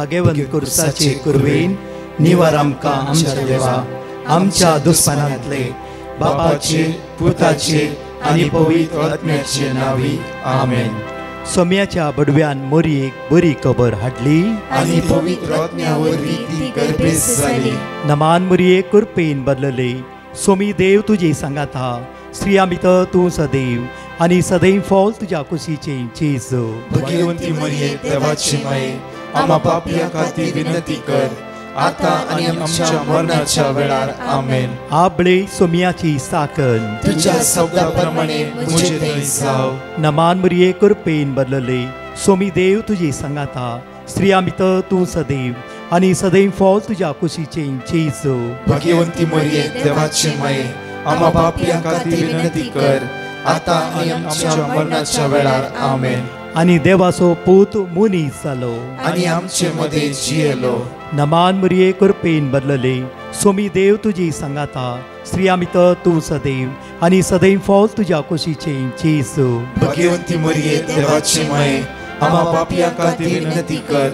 भगवंत कुर्साचे कुरवेन निवार आमकां आमच्या देवा आमच्या दुस्मनांतले बापाचे पुताचे आनी पवित्र आत्म्याचे नावी आमेन. सोम्याच्या बडव्यान मोरयेक बरी खबर हाडली आनी पवित्र आत्म्या वरवीं ती गर्भेस जाली. नमान मोरये कुरपेन बदलले. सोमी देव तुजे सांगात हा. स्त्रिया भितर तूं सदैव आनी सदैव फॉल तुज्या कुशीचे जेजू. भगवंती मरिये देवाची माये आम्हा पापियां खातीर विनंती कर आता आनी आमच्या मरणाच्या वेळार आमेन. आबळे सोम्याची साकन तुझ्या शब्दाप्रमाणे मुझे थंय जाव. नमान मोरये कुरपेन बदलले. सोमी देव तुजे सांगात हा. स्त्रिया भितर तूं सदैव आनी सदैव फॉल तुज्या कुशीचे जेजू. भगवंती मरिये देवाची माये आम्हा पापियां खातीर विनंती कर आता आनी आमच्या मरणाच्या वेळार आमेन. आनी देवाचो पूत मुनीस जालो आनी आमचे मदे जियेलो. नमान मोरये कुरपेन बदलले. सोमी देव तुजी सांगात हा. स्त्रिया भितर तूं सदैव आनी सदैव फॉल तुज्या कुशीचे जेजू. भगवंती मरिये देवाची माये आम्हा पापियां खातीर विनंती कर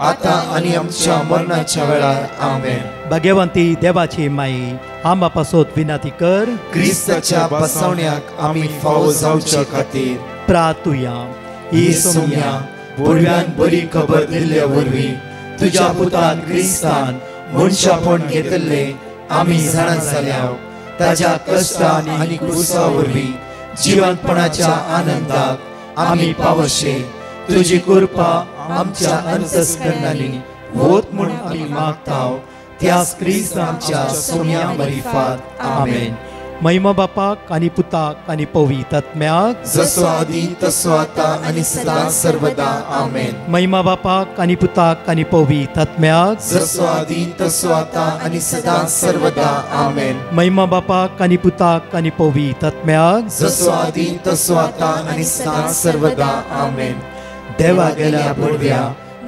आता आनी आमच्या मरणाच्या वेळार आमेन. भगवंती देवाचे माये आम्हा पासत विनंती कर. क्रिस्ताच्या बसवण्याक आमी फावो जावचे खातीर प्रार्थुया. ही सोम्या बडव्यान बरी खबर दिल्ल्या वरवीं तुज्या पुतान क्रिस्तान मनशापण घेतले आमी जाणा जाल्या. ताज्या कश्टान आनी क्रुसा वरवीं जिवंतपणाच्या आनंदाक आमी पावशे. तुजी कृपा आमच्या अंतस्करणांनी होत म्हूण आमी मागताव. त्याच क्रिस्त आमच्या सोम्या मरिफात आमेन. महिमा बापाक आनी पुताक आनी पवित्र आत्म्याक जसो आदी तसो आता आनी सदां सर्वदा आमेन. महिमा बापाक आनी पुताक आनी पवित्र आत्म्याक जसो आदी तसो आता आनी सदां सर्वदा आमेन. महिमा बापाक आनी पुताक आनी पवित्र आत्म्याक जसो आदी तसो आता आनी सदां सर्वदा आमेन. देवा गेल्या बडव्या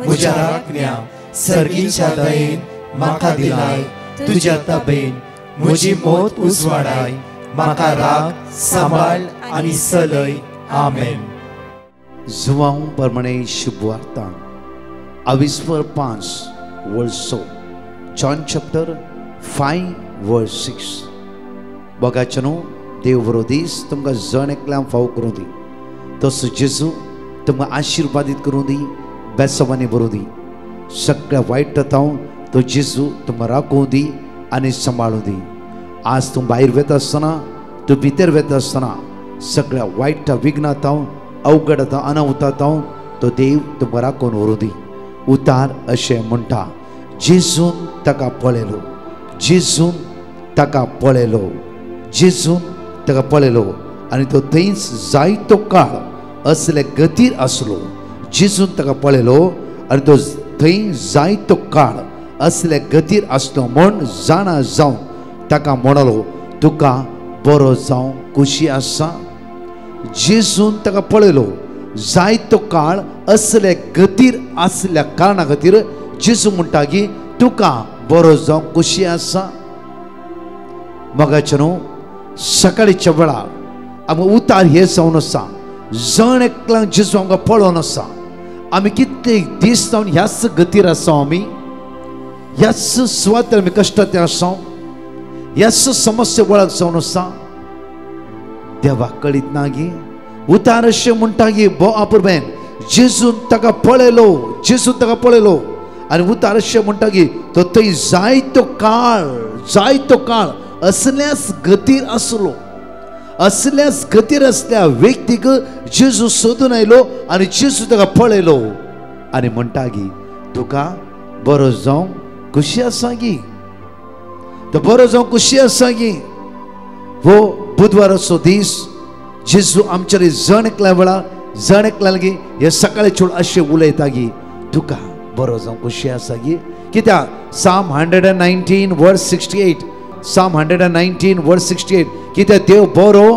म्हज्या राखण्या सर्गीच्या दयेन म्हाका दिलाय. तुज्या तबेन म्हजी मोत उजवाडाय. म्हाका राख सांबाळ आनी चलय. आमेन. João प्रमाणे शुभ वार्ता 22:5 वर्सो John chapter 5 verse 6. बघाचनो देव बरो दीस तुमकां जण एकल्यां फाव करूं दी. तसो जेजू तुमकां आशिर्वादीत करूं दी. बेसवानी बरों दी. सगळ्या वायट जावन तो जेजू तुमकां राखूं दी आनी सांबाळूं दी. आज तूं भायर वेता आसतना तूं भितर वेता आसतना सगळ्या वायट विघ्नांतां अवघडांतां अनाहुतांतां तो देव तुमकां राखून व्हरूं दी. उतार अशें म्हणटा जेजून ताका पळयलो. जेजून ताका पळयलो. जेजून ताका पळयलो आनी तो थंयच जायतो काळ असले गतीर आसलो. जेजून ताका पळयलो आनी तो थंय जायतो काळ असले गतीर आसलो म्हूण जाणा जावन ताका म्हणलो तुका बरो जावं खुशी आसा. जेजून ताका पळयलो जायतो काळ असले गतीर आसल्या कारणा खातीर जेजू म्हणटा की तुका बरो जावं खुशी आसा. मगाच्या न्हू सकाळीच्या वेळार आमकां उतार हे जावन आसा. जण एकल्यांक जेजू आमकां पळोवन आसा. आमी कितले दीस जावन ह्याच गतीर आसा. आमी ह्याच सुवातेर आमी कश्टांत आसा. ह्याच समस्या वळख जावन आसा. देवाक कळीत ना गी. उतार अशें म्हणटा की बो आपुरबेन जेजून ताका पळयलो. जेजून ताका पळयलो आनी उतार अशें म्हणटा की तो थंय जायतो काळ असल्याच गतीर आसलो. असल्याच गतीर असल्या व्यक्तीक जेजू सोदून आयलो आनी जेजू ताका पळयलो आनी म्हणटा की तुका बरो जावं खुशी आसा गी. तो बरो जावं खुशी आसा गी. हो बुधवाराचो दीस जेजू आमच्या जण एकल्या वेळार जण एकल्या गी हे सकाळी चोड अशें उलयता गी तुका बरो जावं खुशी आसा गी. कित्याक Psalm 119 verse 68 Psalm 119 verse 68 कित्याक देव बरो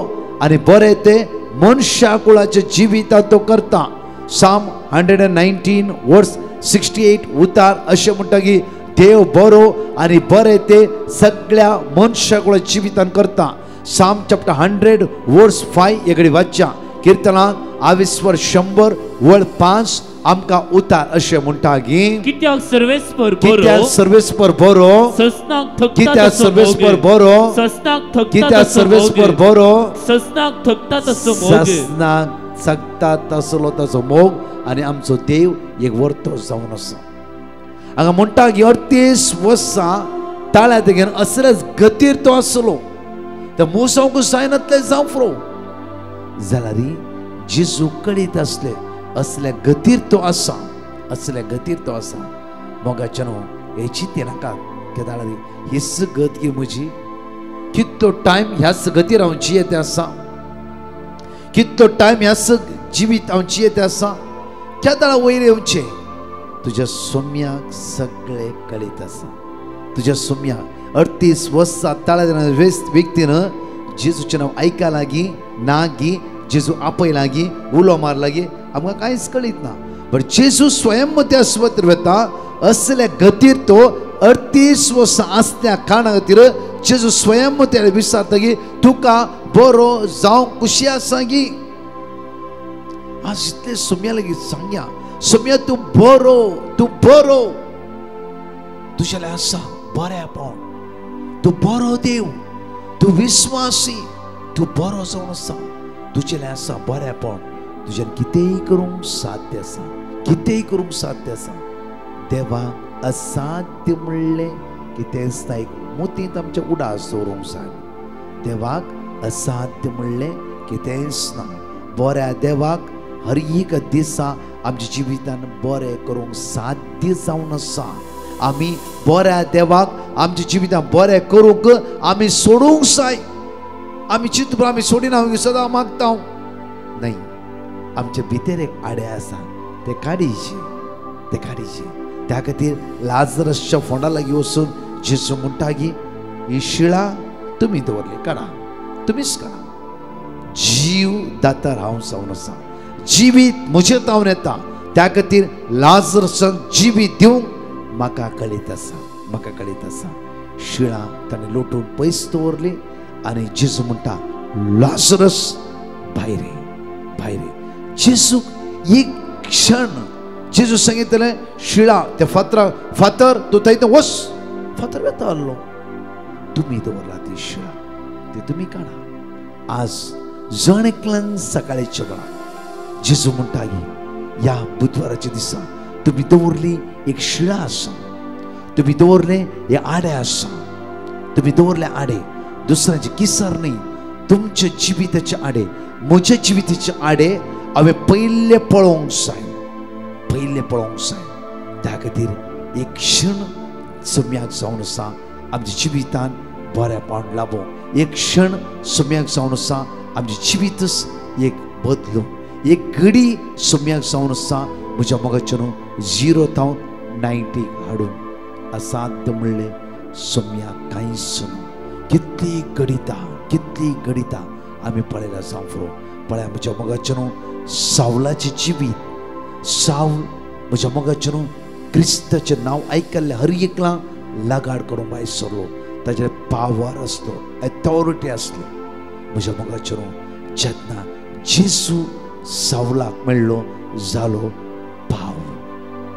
आनी बरें ते मनशा कुळाच्या जिवितांत तो करता. Psalm 119 verse 68 उतार अशें म्हणटा की देव बरो आनी बरें ते सगळ्या मनशा कुळाच्या जिवितांत करता. Psalm chapter 100 verse 5 एकडे वाच्या कीर्तनांत 22 100 वर्ड 5 आमकां उतार अशें म्हणटा गी कित्याक सर्वेस्पर कित्याक बरो सर्वेस्पर बरो ससनाक थकता कित्याक तसो सर्वेस्पर मोग बरो ससनाक थकता कित्याक तसो सर्वेस्पर मोग बरो ससनाक थकता तसो मोग ससनाक सकता तसलो ताचो मोग आनी आमचो देव एक वर्तो जावन आसा हांगा म्हणटा की 38 वर्सां ताळ्या तेगेन असलेच गतीर तो आसलो त्या मुसांकू जायनातले जावं फ्रो जाल्यार जेजू कळीत असले असल्या गतीर तो आसा असल्या गतीर तो आसा मोगाच्या न्हू हेची ते नाका केदार हीच गत म्हजी कितलो टायम ह्याच गतीर हांव जियेते आसा कितलो टायम ह्याच जिवीत हांव जियेते आसा केदार वयर येवचे तुज्या सोम्याक सगळे कळीत आसा तुज्या सोम्याक 38 वर्सां ताळ्या व्यक्तीन जेजूचें नांव आयका लागी ना गी जेजू आपय लागी उलो मार लागी आमकां कांयच कळीत ना बट जेजू स्वयं त्या स्वतर वेता असल्या गतीर तो 38 वर्सां आसल्या कारणा खातीर जेजू स्वयं त्या विचारता की तुका बरो जावं कुशी आसा गी आज इतले सोम्या लागीं सांगया सोम्या तूं बरो तुजेले आसा बरेपण तूं बरो देव तूं विश्वासी तूं बरो जावन आसा तुजेले आसा बरेपण तुज्यान कितेंय करूंक साध्य आसा कितेंय करूंक साध्य आसा देवाक असाध्य म्हणलें कितेंच ना एक मोतींत आमच्या उडास दवरूंक जाय देवाक असाध्य म्हणलें कितेंच ना बऱ्या देवाक हर एक दिसा आमच्या जिवितान बरें करूंक साध्य जावन आसा आमी बऱ्या देवाक आमच्या जिवितान बरें करूंक आमी सोडूंक जाय आमी चिंतप आमी सोडिना सदां मागता नाही आमचे भितर एक आडे आसा ते काडीचे त्या खातीर लाजरसच्या फोंडा लागीं वचून जेजू म्हणटा की ही शिळा तुमी दवरली काडा तुमीच काडा जीव दातार हांव जावन आसा जिवीत म्हजे तावन येता त्या खातीर लाजरसाक जिवीत दिवंक म्हाका कळीत आसा शिळा ताणें लोटून पयस दवरली आनी जेजू म्हणटा लाजरस भायर जेजूक एक क्षण जेजू सांगितलें शिळा त्या फातर तूं थंय वच फातर वेता आसलो तुमी दवरला ती शिळा ती तुमी काडा आज जण एकल्यान सकाळीच्या वेळा जेजू म्हणटा की या बुधवाराच्या दिसा तुमी दवरली एक शिळा आसा तुमी दवरले हे आडे आसा तुमी दवरले आडे दुसऱ्याचे किसर न्ही तुमच्या जिविताचे आडे म्हज्या जिविताचे आडे हांवें पयले पळोवंक जाय त्या खातीर एक क्षण सम्याक जावन आसा आमच्या जिवितान बरेपण लाभो एक क्षण सम्याक जावन आसा आमचे जिवीतच एक बदलू एक घडी सम्याक जावन आसा म्हज्या मोगाचें 0 to 90 हाडून असाध्य म्हणलें सम्याक कांयच न्हू कितली गडिता आमी पळयला सांफरो पळया म्हज्या मोगाचें न्हू सावलाचें जिवीत सावल म्हज्या मोगाचें न्हू क्रिस्ताचें नांव आयकल्लें हर एकला लागाड करूंक भायर सरलो ताचेर पावर आसलो एथॉरिटी आसली म्हज्या मोगाचें न्हू जेन्ना जेजू सावलाक मेळ्ळो जालो पाव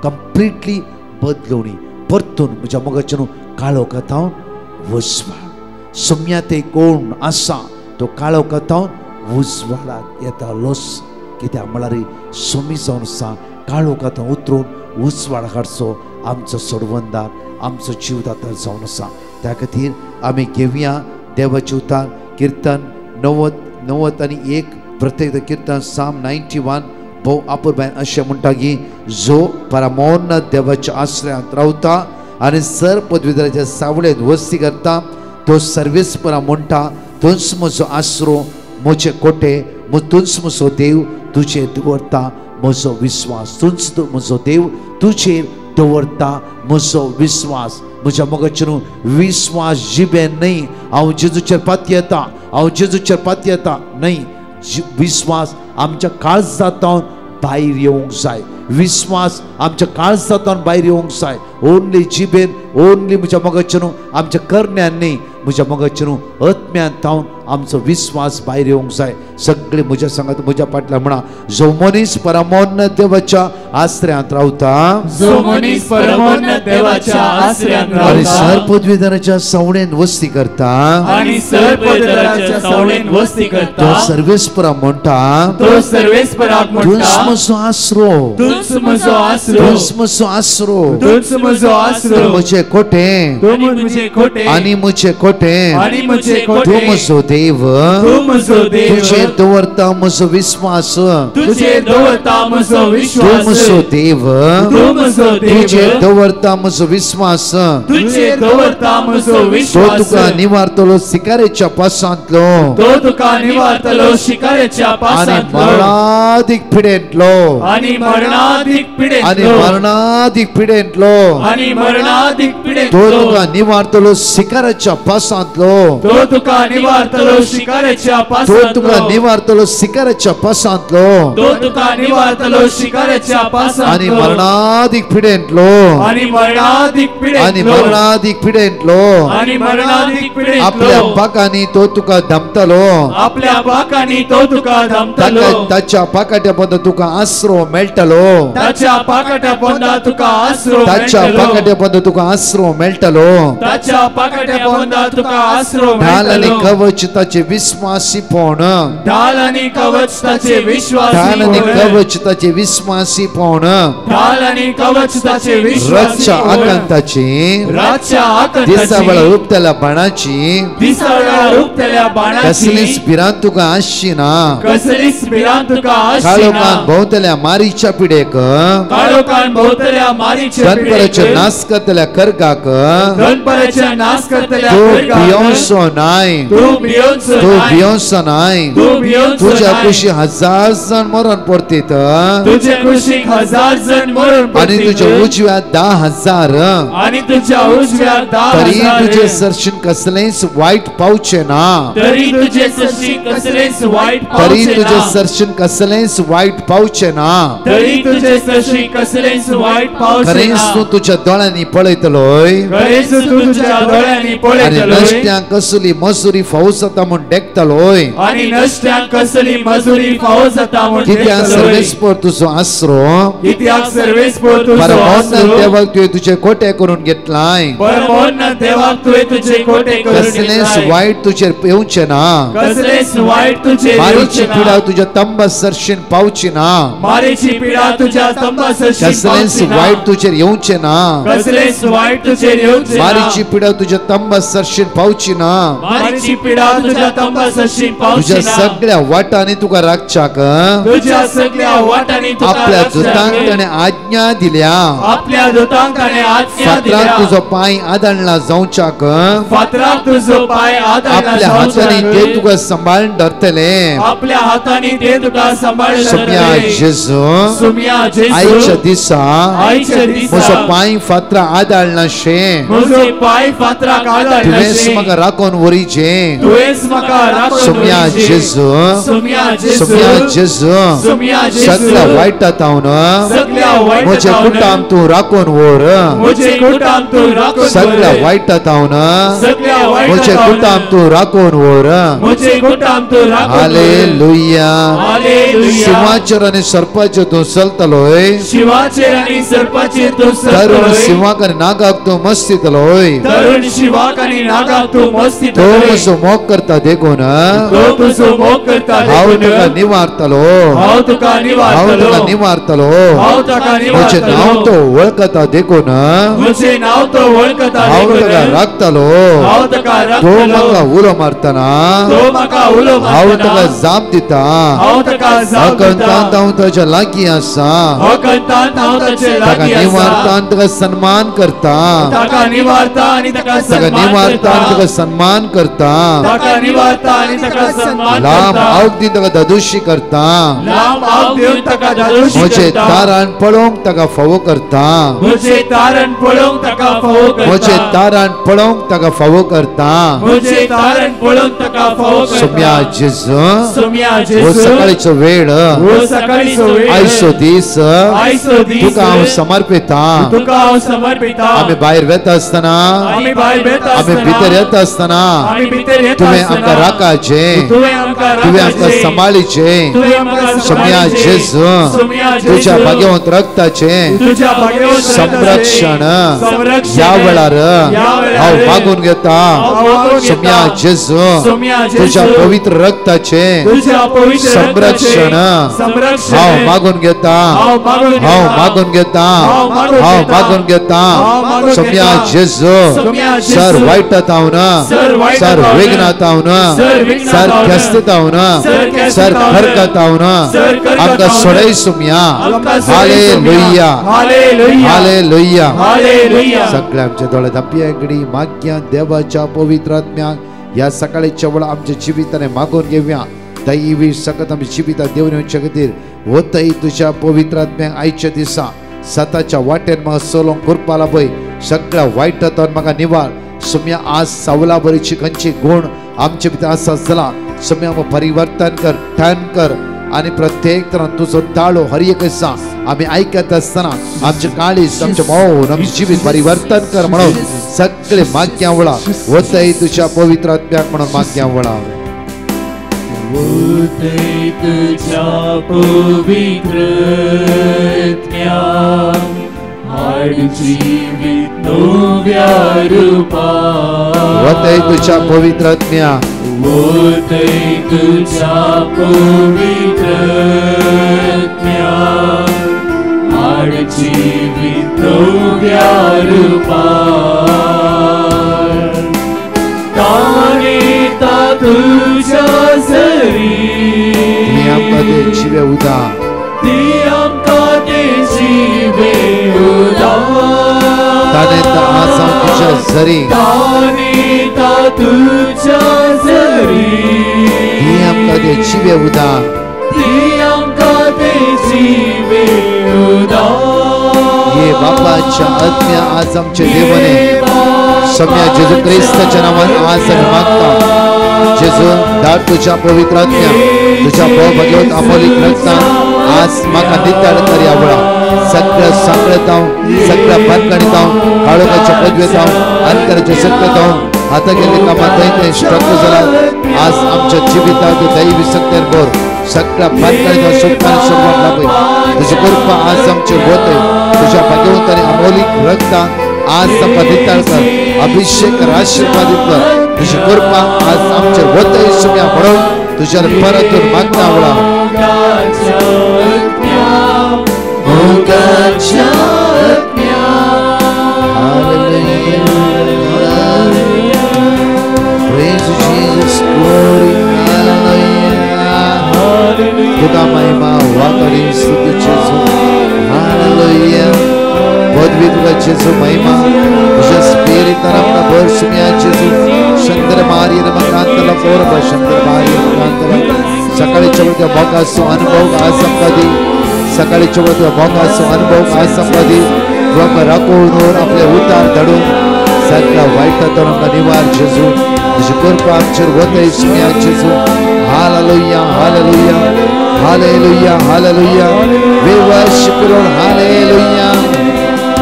कंप्लीटली बदलवणी परतून म्हज्या मोगाचें न्हू काळो कातावन उजवाड सम्या ते कोण आसा तो काळो कातावन उजवाडाक येतालोच कित्याक म्हळ्यार सोमी जावन आसा काळो कातावन उतरून उजवाड हाडचो आमचो सोडवंदार आमचो जीवदाता जावन आसा त्या खातीर आमी घेवया देवाचें उतार किर्तन 90 प्रत्येक कीर्तन साम 91 भोव आपुरबायन अशें म्हणटा की जो परमोन्नत देवाच्या आश्रयांत रावता आनी सर पदवीधराच्या सावळेंत वस्ती करता तो सर्वेस्परा म्हणटा तुंच म्हजो आसरो म्हजे कोटे तुंच म्हजो देव तुजेर दवरता म्हजो विश्वास तुंच म्हजो देव तुजेर दवरता म्हजो विश्वास म्हज्या मोगाचेर विश्वास जिबेन न्ही हांव जेजूचेर पाती येता न्ही विश्वास आमच्या काळजांत भायर येवंक जाय विश्वास आमच्या काळजांतल्यान भायर येवंक जाय ओन्ली जिबेन ओन्ली म्हज्या मोगाच्यान आमच्या करण्यांनी म्हज्या मोगाच्यान आत्म्यान थावन आमचो विश्वास भायर येवंक जाय सगळे म्हज्या सांगात म्हज्या फाटल्यान म्हणा जो मनीस परमोन्न देवाच्या आश्रयांत रावता जो मनीस परमोन्न देवाच्या आश्रयांत आणि रावता सर्पद्विधानाच्या सावळेन वस्ती करता आणि सर्पदराच्या सावळेन वस्ती तो करता सर्वेस्परा म्हणटा तो सर्वेस्पराक तूच म्हणटा म्हजो आसरो तूच म्हजो आसरो तूच म्हजो आसरो तूच म्हजो आसरो म्हजे कोटे तू म्हजे खोटे आणि म्हजे कोटे आणि म्हजे तू खोटे म्हजो देव तू म्हजो देव तुझे दवरता म्हजो विश्वास तुझे दवरता म्हजो तू विश्वास म्हजो देव तू म्हजो तुझे देव दवरता म्हजो विश्वास तुझे दवरता म्हजो तो विश्वास तुका निवारतलो सिकारेच्या पासांतलो तो तुका निवारतलो शिकारेच्या आणि पासांतलो मरणाधिक पिडेंतलो आणि मरणाधिक आणि पिडेंतलो मरणाधिक पिडेंतलो आणि मरणाधिक तो पिडेंतलो तुका निवारतलो सिकाराच्या पासांतलो तो तुका निवारतलो शिकारेच्या तो पासांतलो तुका निवारतलो सिकाराच्या पासांतलो तो तुका निवारतलो शिकारेच्या आणि पासांतलो मरणाधिक पिडेंतलो आणि मरणाधिक आणि पिडेंतलो मरणाधिक पिडेंतलो आणि मरणाधिक आपल्या पिडेंतलो पाकांनी तो तुका धमतलो आपल्या पाकांनी तो तुका धमतलो ताच्या पाकाट्या पद तुका आसरो मेळटलो ताच्या पाकाट्या पोंदा तुका आसरो ताच्या मेळटलो पाकाट्या पद तुका आसरो मेळटलो ताच्या पाकाट्या पोंदा तुका आसरो ढाल आणि मेळटलो कवच ताचे विश्वासीपण ढाल आणि कवच ताचे विश्वासी ढाल आणि होय. कवच ताचे विश्वासीपण ढाल आणि कवच ताचे विश्वासी रथच्या होय. आकांताची रातच्या दिसावळ आकांताची उपतल्या बाणाची दिसाळ्या रुपतल्या बाणाची कसलीच भिरांत तुका आसची ना कसलीच भिरांत तुका आसची काळोखान ना भोंवतल्या मारीच्या पिडेक काळोखान भोवतल्या मारीच्या गणपराच्या पिडेक नाश करतल्या कर्गाक गणपतीच्या नाश करतल्या तू खडगाक भियोंसो नाय तू भियोंसो तू नाय. भियोंसो नाय तू भियोंसो तुझ्या नाय. कुशी हजार जण मरण पडतीत तुझे कुशीक 1000 जण मरण आणि पडतील. तुझ्या उजव्या 10,000 आणि तुझ्या उजव्या तरी 10,000 तुझे सरशीन कसलेच वाईट पावचे ना तरी तुझे सशी कसलेच वाईट तरी पावचे तुझे ना. सरशीन कसलेच वाईट पावचे ना तरी तुझे सशी कसलेच वाईट पावचे खरेंच ना. तू तुझ्या दोळ्यांनी पळयतलोय खरेच तू तुझ्या डोळ्यांनी आणि पळयतलोय नष्ट्यांक कसली मजुरी फावो जाता म्हूण डेकतलोय आणि नष्ट्यांक कसली मजुरी फावो जाता म्हूण कित्याक देखतलोय. सर्वेस्पर तुजो आसरो कित्याक सर्वेस्पर तुजो परमोन्न आसरो. देवाक तुवें तुझे कोटे करून घेतलाय परमोन्न देवाक तुवें तुझे खोटे करून कसलेच घेतलाय. वाईट तुझेर येवचे ना कसलेच वाईट तुझे मारीची येवचे ना. पिडा तुझ्या तंबा सरशीन पावची ना मारीची पिडा तुझ्या तंबासशी कसलेच पावची ना. वाईट तुझेर येवचे ना कसलेच वाईट तुझे येवचे ना. मारीची पिडा तुझ्या तंबा सरशीन पावची ना मारीची पिडा तुझ्या तंबासशी पावची तुझ्या ना. सगळ्या वाटांनी तुका राखच्याक तुझ्या सगळ्या वाटांनी तुका आपल्या रक्षण दुतांक घे. ताणें आज्ञा दिल्या आपल्या दुतांक ताणें आज्ञा फातराक दिल्या. तुजो पांय आदळला जावच्याक फातराक तुजो पाय आदारला आपल्या हातांनी जावच्याक. ते तुका सांबाळून धरतले आपल्या हातांनी ते तुका सांभाळून सोम्या धरतले. जेजू सोम्या जेजू आयच्या दिसा आयच्या दिसा म्हजो पांय फातरा आदळना शे म्हजो पाय फातराक आदारला तुवेंच शे. म्हाका राखोन वरीचे तुवेंच म्हाका राखोन सोम्या वरीचे. जेजू सोम्या जेजू सोम्या जेजू सोम्या जेजू सगळ्या वायटात हांव सगळ्या वाईटात म्हजे हांव कुटाम तूं राखोन व्हर म्हजे कुटाम तू राखोन सगळ्या व्हर. वायटात हांव सगळ्या वाईटात म्हजे हांव कुटाम तूं राखोन व्हर म्हजे कुटाम तू राखोन व्हर. Hallelujah hallelujah. सिंहाचेर आनी सर्पाचेर तूं चलतलोय शिवाचेर आणि सर्पाचेर तू तरुण सरतलोय. सिंहाक आनी नागाक तूं मस्तितलोय तरुण शिवाक आणि नागाक तू मस्ती तो म्हजो मोग करता देखून तो तुझो मोग करता हांव देखून तुका निवारतलो हांव तुका हांव निवारतलो तुका निवारतलो हांव तुका म्हजें नांव तो निवारतलो वळखता देखून म्हजे नाव तो वळखता हांव देखून तुका राखतलो हांव तुका तो राखतलो म्हाका उलो मारतना तो म्हाका उलो हांव मारतना तुका जाप दिता हांव तुका जाप अकंतांत दिता हांव ताच्या लागीं आसा अकंतांत हांव ताचे ताका लागीं निवारता आसा आनी ताका सन्मान करता ताका निवारता आणि ताका ताका सन्मान निवारता आनी करता ताका सन्मान करता ताका निवारता आणि ताका सन्मान लांब करता आवक दी ताका दादोशी करता लांब हाव देऊन ताका दादोशी म्हजे करता तारान पळोवंक ताका फावो करता म्हजे तारण पळोवंक ताका फावो म्हजे करता तारान पळोवंक ताका फावो करता म्हजे तारण पळोवंक ताका फावो सोम्या करता जेजू सोम्या हो जेजू सकाळीचो वेळ हो सकाळीचो वेळ आयचो दीस दीस तुका हांव समर्पिता तुका हांव समर्पिता आम्ही भायर वेता असताना आम्ही भायर वेता आम्ही भितर येता असताना आम्ही भितर येता तुवें असताना आमकां राखाचे तुवें आमकां तुवें आमकां राखाचे सांबाळीचे तुवें आमकां सोम्या सांबाळीचे जेजू सोम्या जेजू तुझ्या भाग्यवंत रक्ताचे तुझ्या भाग्यवंत संरक्षण संरक्षण या वेळार वेळार हांव मागून घेता हांव मागून घेता. सोम्या जेजू सोम्या जेजू तुझ्या पवित्र रक्ताचे तुझ्या पवित्र संरक्षण संरक्षण हांव मागून घेता हांव मागून घेता. हांव मागून घेता हांव मागून हांव घेता. मागून घेता हांव मागून सोम्या घेता. जेजू सोम्या जेजू सर वाईटात हांव सर वाईटात सर हांव वेगनात हांव सर वेगनात सर हांव ख्यास्तीत हांव सर ख्यास्तीत सर हांव खरकत हांव सर खरकत आमकां हांव सोडय सोम्या आमकां सोडय हालेलुया हालेलुया हालेलुया हालेलुया सगळे आमचे दोळे धांपया घडी माग्या देवाच्या पवित्र आत्म्याक ह्या सकाळीच्या वेळा आमच्या जिविताने मागून घेवया दैवी सकत आमच्या जिवितात देऊन येवच्या खातीर होतय तुझ्या पवित्र आत्म्याक आयच्या दिसा सताच्या वाटेन म्हाका सोलोंग करपाला पळय सगळ्या वायटांतून म्हाका निवार सोम्या आज सावला बरीची खंयची गुण आमचे भितर आसा जाल्यार सोम्या आमकां परिवर्तन कर टर्न कर आणि प्रत्येक तरान तुझो ताळो हर एक दिसा आम्ही ऐकत असताना आमचे काळीज आमचे मौन आमचे जीवित परिवर्तन कर म्हणून सगळे माग्या वळा होतय तुझ्या पवित्र आत्म्याक म्हणून माग्या वळा होतय तुझ्या पवित्र आत्म्याक हाड जीवित नव्या रूपात होतय तुझ्या पवित्र आत्म्याक होतय तुझ्या पवित्र आत्म्याक हाड जीवित नव्या रूपात तानेता तुझ्या सरी मी आमकां ते जिवे उदा ती आमकां ते जिवे उदार तानेता आसा तुझ्या झरी तानेता तुझ्या सरी ही आमकां ते जिवे उदा ती आमकां ते जिवे उदार ये बापाच्या आत्म्या आज आमचे देवाने सम्या जेजू ख्रिस्ताच्या नावान आज आमी मागता जेजू धाड तुझ्या पवित्र आत्म्या तुझ्या भगवत अमोलिक रक्तान आज म्हाका नितळ कर या वेळा सगळ्या सांगत हांव सगळ्या पानकाणीत हांव काळोखाच्या पदवेत हांव अंतराच्या सत्तेत हांव हाता गेले कामात थंय स्ट्रक जाला आज आमच्या जिवितात दैवी सत्तेर बोर सगळ्या पानकाणीत सुखान सुरवात लाभय तुझी कृपा आज आमचेर होतय तुझ्या भगवंतानी अमोलिक रक्तान आज आमकां नितळ कर अभिषेक आशीर्वादित कर तुझी कृपा आज आमचेर होतय सुम्या म्हणून तुझ्या परतून मागता वळा तुका महिमा वाकडी स्तुती जेजू हालेलुया पदवी तुका जेजू महिमा तुझ्या स्पिरिटान आमकां भर सुम्या जेजू शंकर मारी रमकांतला पोर शंकर मारी रमकांतला सकाळीच्या वेळी मोगाचो अनुभव आज आमकां दी सकाळीच्या वेळी मोगाचो अनुभव आज आमकां दी तूं आमकां राखून आपले उतार धाडून सगळ्या वायटांतून आमकां निवार जेजू तुजी कृपा आमचेर वतय सुम्या जेजू hallelujah hallelujah hallelujah hallelujah we worship you Lord hallelujah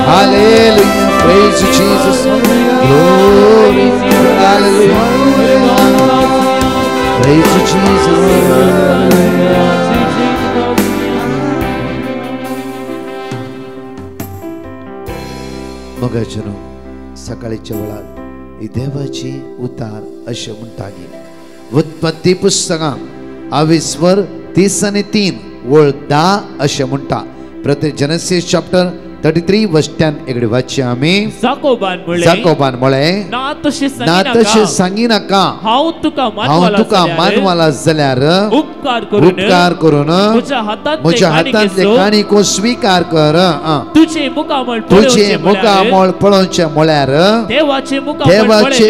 hallelujah praise you Jesus glory hallelujah praise you Jesus मगाचनो सकाळीच्या वेळार ही देवाची उतार अशें म्हणटाली उत्पत्ती पुस्तकां 23:30 वळ 10 अशें म्हणटा प्रत्येक जेनेसिस चॅप्टर 33 वर्स 10 एकडे वाचया आमी जाकोबान म्हळे ना तशें सांगी नाका हांव तुका मानवाला जाल्यार उपकार करून म्हज्या हातांतले काणिको स्वीकार कर तुझे मुखामोळ पळोवचे म्हळ्यार देवाचे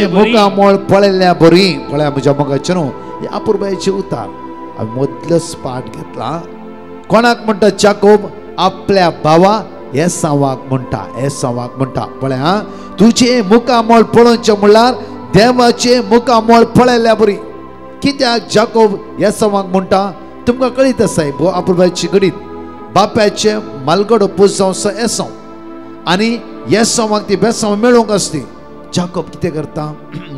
मुखामोळ पळयल्या बरी पळया म्हज्या मोगाचे न्हू हे अपुर्बायेचे उतार हांवें मदलोच पाठ घेतला कोणाक म्हणटा जाकोब आपल्या भावा एसावाक म्हणटा पळया तुझे मुखामोळ पळोवचे म्हळ्यार देवाचे मुखामोळ पळयल्या बरी कित्याक जाकोब एसावाक म्हणटा तुमकां कळीत आसा अपुर्बायेची गडीत बापाचे मालगडो पूज जावं येसाव आनी येसावाक ती बेसांव मेळोवंक आसली. जाकोब कितें करता,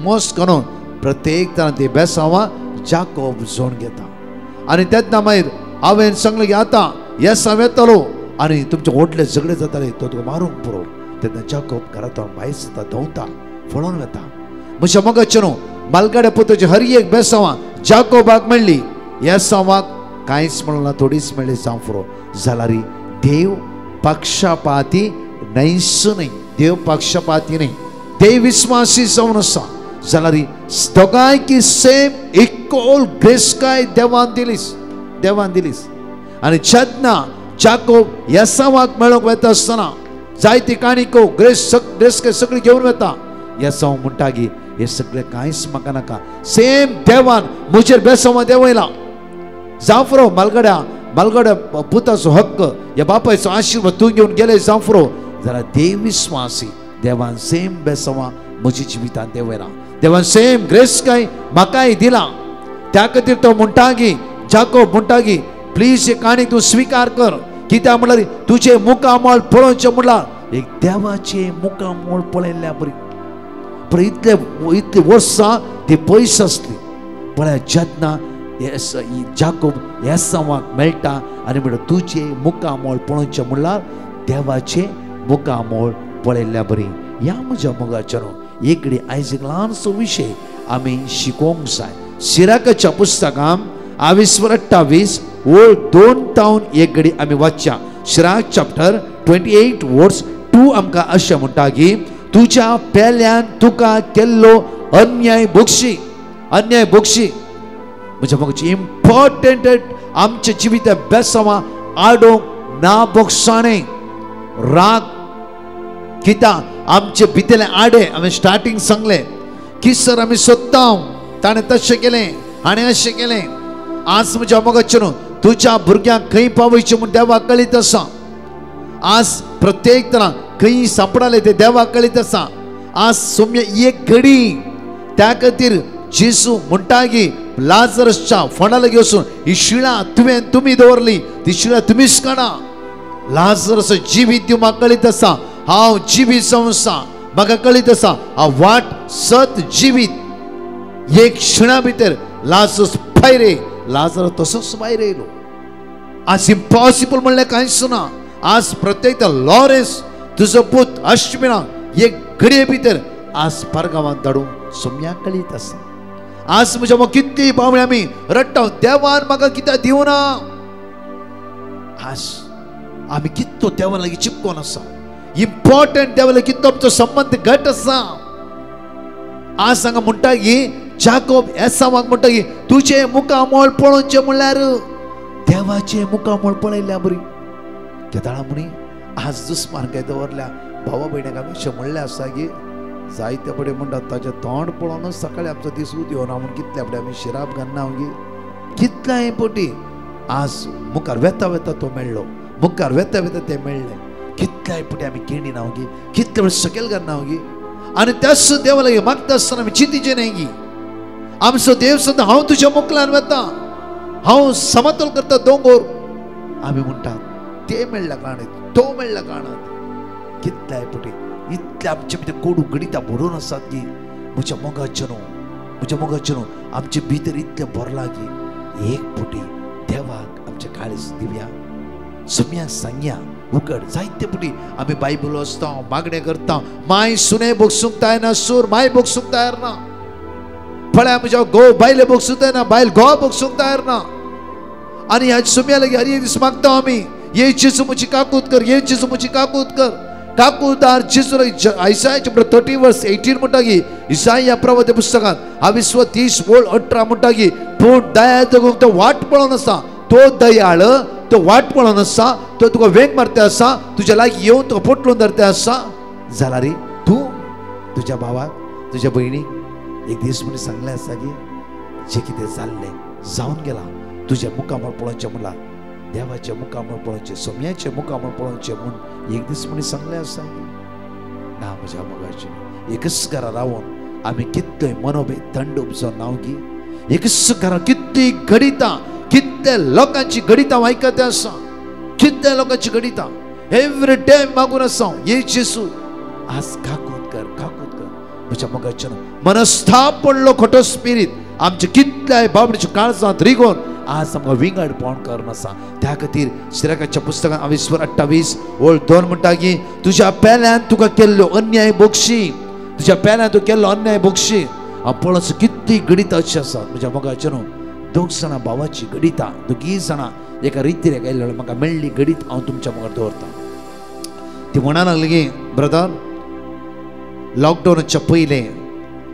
मोस करून प्रत्येक तरां ती बेसांवां जाकोब जोड घेता. आनी तेन्ना मागीर हांवें सांगलें की आतां येसाव येतलो आनी तुमचे व्हडले झगडे जाताले, तो तुका मारूंक पुरो. तेन्ना जाकोब घरांतून भायर सरता, धांवता, पळोवन वता. म्हज्या मोगाचे न्हू, मालगाड्या पुताची हर एक बेसांवां जाकोबाक मेळ्ळी, येसावाक कांयच मेळना, थोडीच मेळ्ळी जावं पुरो. जाल्यार देव पक्षपाती न्हयच न्हय, देव पक्षपाती न्हय, देव विस्वासी जावन आसा. जाल्यार दोगांयकी सेम इक्वल ग्रेस काय देवान दिलीस. आनी जेन्ना जाकोब येसावाक मेळोंक वता आसतना जायती काणिको ग्रेस काय सगळी घेवन वता. येसाव म्हणटा की हे सगळे कांयच म्हाका नाका, सेम देवान म्हजेर बेसांवां देंवयला. जावं पुरो, मालगड्या पुताचो हक्क, ह्या बापायचो आशिर्वाद तूं घेवन गेले जावं पुरो. जाल्यार देव विस्वासी, देवान सेम बेसांवां म्हज्या जिवितांत देंवयला. देवान सेम ग्रेस काय म्हाकाय दिला. त्या खातीर तो म्हणटा की, जाकोब म्हणटा की प्लीज हे काणी तूं स्विकार कर. कित्याक म्हणल्यार तुजे मुखामोळ पळोवचें म्हणल्यार एक देवाचे मुखामोळ पळयल्ल्या बरी. पण इतले वर्सां ती पयस आसली. पण जेन्ना जाकोब येसावाक मेळटा आनी म्हणटा तुजे मुखामोळ पळोवचें म्हणल्यार देवाचे मुखामोळ पळयल्ल्या बरी. ह्या म्हज्या मोगाचेर एक आयज एक ल्हानसो विशय आमी शिकोवंक जाय. सिराकाच्या पुस्तकांत 28 ओळ 2 तावन 1 आमी वाचच्या. सिराक चॅप्टर 28 वर्स 2 आमकां अशें म्हणटा की तुज्या पेल्यान तुका केल्लो अन्याय भोगशी. म्हणजे मग इम्पॉर्टंट आमच्या जिविता बेसांवां आडोवंक ना भोगसाणें, राग. कित्याक आमचे भितरले आडे हांवें स्टार्टींग सांगलें की सर आमी सोदता, ताणें तशें केलें, हाणें अशें केलें. आज म्हज्या मोगाचें न्हू, तुज्या भुरग्यांक खंय पावयचें म्हूण देवाक कळीत आसा. आज प्रत्येक तरां खंय सापडाले ते देवाक कळीत आसा. आज सोम्य एक घडी त्या खातीर जेजू म्हणटा की लाजरसच्या फोंडाला वचून ही शिळा तुमी दवरली, ती शिळा तुमीच काडा. लाजरस जिवीत दिवं म्हाका कळीत आसा, हांव जिवीत जावन आसा, म्हाका कळीत आसा हांव वाट सत जिवीत. एक क्षणा भितर लाजरस भायर ये, लाजरस तसोच भायर येयलो. आज इम्पॉसिबल म्हणलें कांयच ना. आज प्रत्येक लॉरेन्स तुजो पूत अश्विना एक घडये भितर आज परगांवांत धाडूंक सोम्याक कळीत आसा. आज म्हज्या मग कितली बावळे आमी रडटा, देवान म्हाका कित्याक दिवना. आज आमी कितलो देवा लागीं चिपकोन आसा, इम्पॉर्टंट देवा लागीं कितलो आमचो संबंध घट आसा. आज हांगा म्हणटा की जाकोब येसावाक म्हणटा की तुजे मुखामोळ पळोवचें म्हणल्यार देवाचे मुखामोळ पळयल्या बरी. केदाळा म्हणी आज दुस्मान काय दवरल्या भावा भयणाक आमी अशें म्हणलें आसा की जायते पडे म्हणटात ताचें तोंड पळोवनच सकाळी आमचो दीस उदेवना म्हूण कितल्या पडे आमी शिराप घालना गे. कितल्याय पटी आज मुखार वेता वेता तो मेळ्ळो, मुखार वेता वेता तें मेळ्ळें. कितल्याय पटी आमी केणी ना गे, कितले वेळ सकयल घालना गे. आनी त्याच देवा लागीं मागता आसतना आमी चिंतीचें न्हय गे. आमचो देव सद्दां हांव तुज्या मुखल्यान वेता, हांव समतोल करता दोंगोर. आमी म्हणटात ते मेळ्ळ्या कारणांत, तो मेळ्ळ्या कारणांत. कितल्याय पटी इतले आमचे भितर कोडू गणिता भरून आसात की म्हज्या मोगाचें न्हू आमचे भितर इतलें भरला की एक पटी देवाक आमचे काळीज दिवया, सोम्याक सांगया उगड. जायते पटी आमी बायबल वाचता, मागणे करता, माय सुने बोगसूंक तयार ना, सूर माय बोगसूंक तयार ना. फळ्या म्हज्या घोव बायले बोगसूंक तयार ना, बायल घोवा बोगसूंक तयार ना. आनी ह्या सोम्या लागीं हर एक दीस मागता आमी, ये जेजू म्हजी काकूत कर, ये जेजू म्हजी काकूत कर. काकूदार जेजू आयसाया चॅप्टर 30 वर्स 18 म्हणटा की इसाया प्रवादी पुस्तकांत 28:18 म्हणटा की पूण दया जगूंक तो वाट पळोवन आसा, तो दयाळ, तो वाट पळोवन आसा, तो तुका वेग मारता आसा, तुज्या लागीं येवन तुका पोटलून धरता आसा. जाल्यार तूं तुज्या भावाक तुज्या भयणीक एक दीस म्हण सांगलें आसा की जें कितें जाल्लें जावन गेलां तुज्या मुखामोळ पळोवचें म्हणल्यार देवाचे मुखामोळ पळोवचें, सोम्याचे मुखामोळ पळोवचें म्हूण एक दीस म्हण सांगलें आसा ना. म्हज्या मोगाचें एकच घरा रावून आमी कितलोय मनोभेद थंड उपजोन नांव गी. एकच घरा कितली गणितां, कितले लोकांची गणितां आयकता आसा, कितल्या लोकांची घडिता एवरी डे मागून आसा ये जेसू आज काकूत कर म्हज्या मोगाच्यान मनस्ताप पडलो खोटो स्पिरीट आमचे कितल्याय बाबडीच्या काळजांत रिगोन आज आमकां विंगडपण करना आसा त्या खातीर सिराकाच्या पुस्तकांत 28:28 म्हणटा की तुज्या पेल्यान तुका केल्लो अन्याय बक्षी तुज्या पेल्यान तूं केल्लो अन्याय बक्षी हांव पळस कितली गणित अशी आसात म्हज्या मोगाच्यान दोग जाणां भावाची गणितां दोगी जाणां एका रितीन गेल्लो म्हाका मेळ्ळी गणित हांव तुमच्या मुखार दवरतां ती म्हणा लागली की ब्रदर लॉकडावनाच्या पयले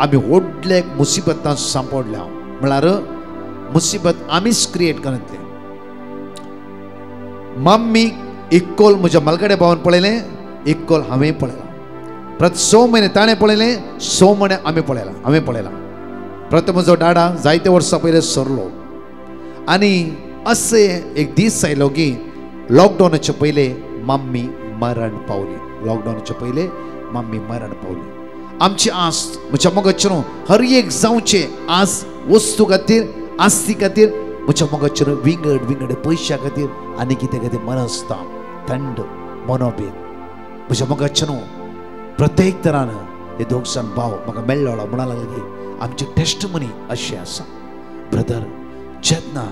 आमी व्हडले मुसिबतां सांपडल्या म्हळ्यार मुसीबत आमीच क्रिएट करतले मम्मी इक्कोल म्हज्या मलगडे भावान पळयलें इक्कोल हांवें पळयलां प्रत 6 म्हयने ताणें पळयलें 6 म्हयने हांवें पळयलां प्रत म्हजो डाडा जायते वर्सां पयले सरलो आनी असे एक दीस आयलो की लॉकडावनाचे पयले मम्मी मरण पावली आमची आस म्हज्या मोगाचेर हर एक जावचे आस वस्तू खातीर आस्ती खातीर म्हज्या मोगाचेर विंगड पयशा खातीर आनी कितें खातीर मनस्ताप थंड मनोभेद म्हज्या मोगाचेर प्रत्येक तरान हे दोग जाण भाव म्हाका मेळ्ळो म्हणा लागले की आमची टेस्टमनी अशी आसा ब्रदर जेन्ना